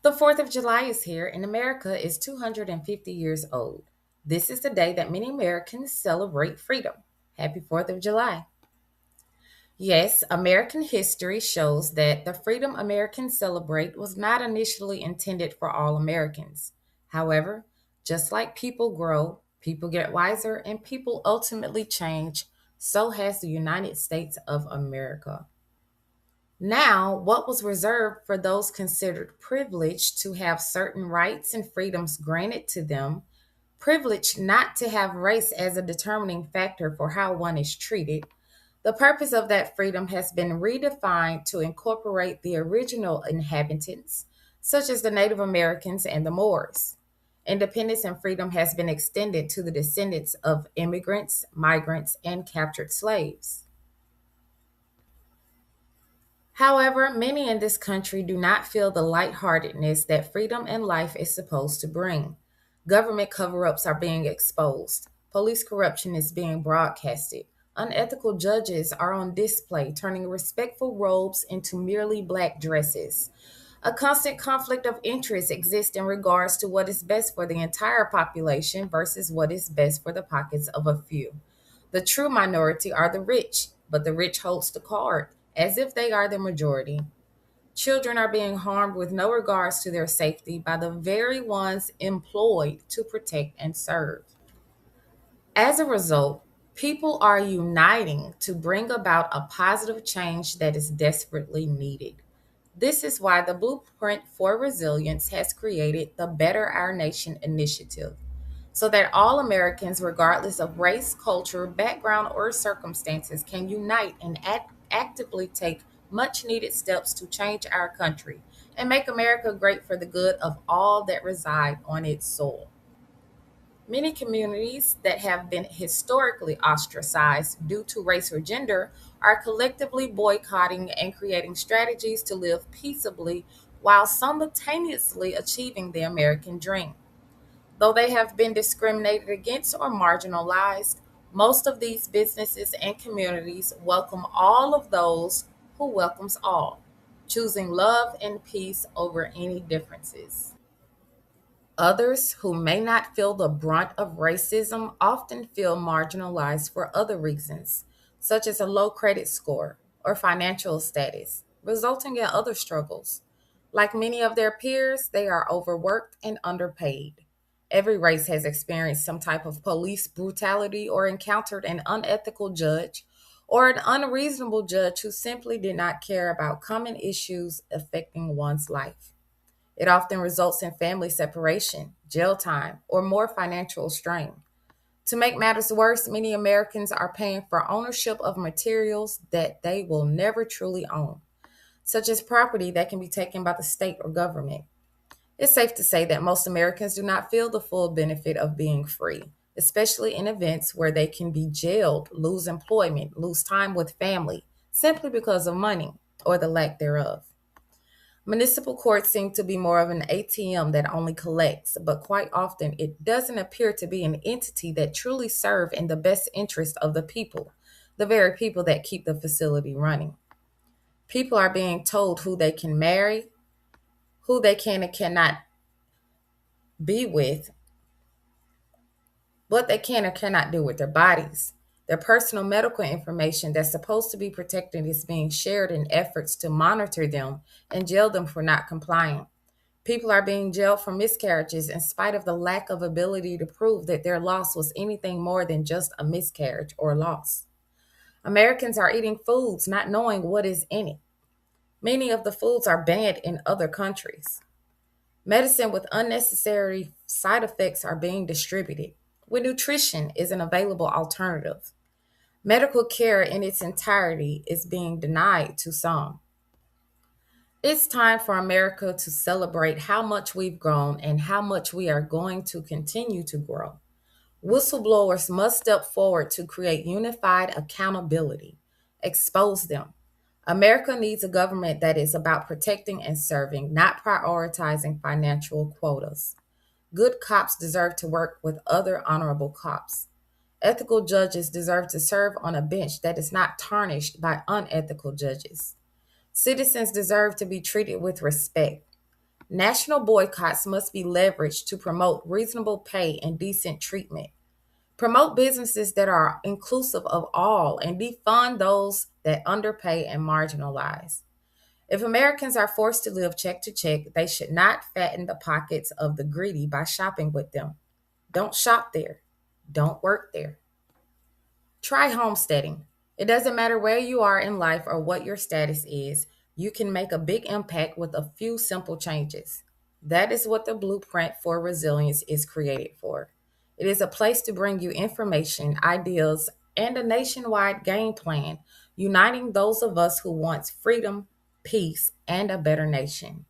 The 4th of July is here, and America is 250 years old. This is the day that many Americans celebrate freedom. Happy 4th of July. Yes, American history shows that the freedom Americans celebrate was not initially intended for all Americans. However, just like people grow, people get wiser, and people ultimately change, so has the United States of America. Now, what was reserved for those considered privileged to have certain rights and freedoms granted to them, privileged not to have race as a determining factor for how one is treated, the purpose of that freedom has been redefined to incorporate the original inhabitants, such as the Native Americans and the Moors. Independence and freedom has been extended to the descendants of immigrants, migrants, and captured slaves. However, many in this country do not feel the lightheartedness that freedom and life is supposed to bring. Government cover ups are being exposed, police corruption is being broadcasted, unethical judges are on display, turning respectful robes into merely black dresses. A constant conflict of interest exists in regards to what is best for the entire population versus what is best for the pockets of a few. The true minority are the rich, but the rich holds the card as if they are the majority. Children are being harmed with no regards to their safety by the very ones employed to protect and serve. As a result, people are uniting to bring about a positive change that is desperately needed. This is why the Blueprint for Resilience has created the Better Our Nation initiative, so that all Americans, regardless of race, culture, background, or circumstances, can unite and actively take much needed steps to change our country and make America great for the good of all that reside on its soil. Many communities that have been historically ostracized due to race or gender are collectively boycotting and creating strategies to live peaceably while simultaneously achieving the American dream. Though they have been discriminated against or marginalized, most of these businesses and communities welcome all of those who welcomes all, choosing love and peace over any differences. Others who may not feel the brunt of racism often feel marginalized for other reasons, such as a low credit score or financial status, resulting in other struggles. Like many of their peers, they are overworked and underpaid. Every race has experienced some type of police brutality or encountered an unethical judge or an unreasonable judge who simply did not care about common issues affecting one's life. It often results in family separation, jail time, or more financial strain. To make matters worse, many Americans are paying for ownership of materials that they will never truly own, such as property that can be taken by the state or government. It's safe to say that most Americans do not feel the full benefit of being free, especially in events where they can be jailed, lose employment, lose time with family, simply because of money or the lack thereof. Municipal courts seem to be more of an ATM that only collects, but quite often it doesn't appear to be an entity that truly serve in the best interest of the people, the very people that keep the facility running. People are being told who they can marry, who they can and cannot be with, what they can or cannot do with their bodies. Their personal medical information that's supposed to be protected is being shared in efforts to monitor them and jail them for not complying. People are being jailed for miscarriages in spite of the lack of ability to prove that their loss was anything more than just a miscarriage or loss. Americans are eating foods not knowing what is in it. Many of the foods are banned in other countries. Medicine with unnecessary side effects are being distributed, when nutrition is an available alternative. Medical care in its entirety is being denied to some. It's time for America to celebrate how much we've grown and how much we are going to continue to grow. Whistleblowers must step forward to create unified accountability, expose them. America needs a government that is about protecting and serving, not prioritizing financial quotas. Good cops deserve to work with other honorable cops. Ethical judges deserve to serve on a bench that is not tarnished by unethical judges. Citizens deserve to be treated with respect. National boycotts must be leveraged to promote reasonable pay and decent treatment. Promote businesses that are inclusive of all and defund those that underpay and marginalize. If Americans are forced to live check to check, they should not fatten the pockets of the greedy by shopping with them. Don't shop there. Don't work there. Try homesteading. It doesn't matter where you are in life or what your status is, you can make a big impact with a few simple changes. That is what the blueprint for resilience is created for. It is a place to bring you information, ideas, and a nationwide game plan, uniting those of us who want freedom, peace, and a better nation.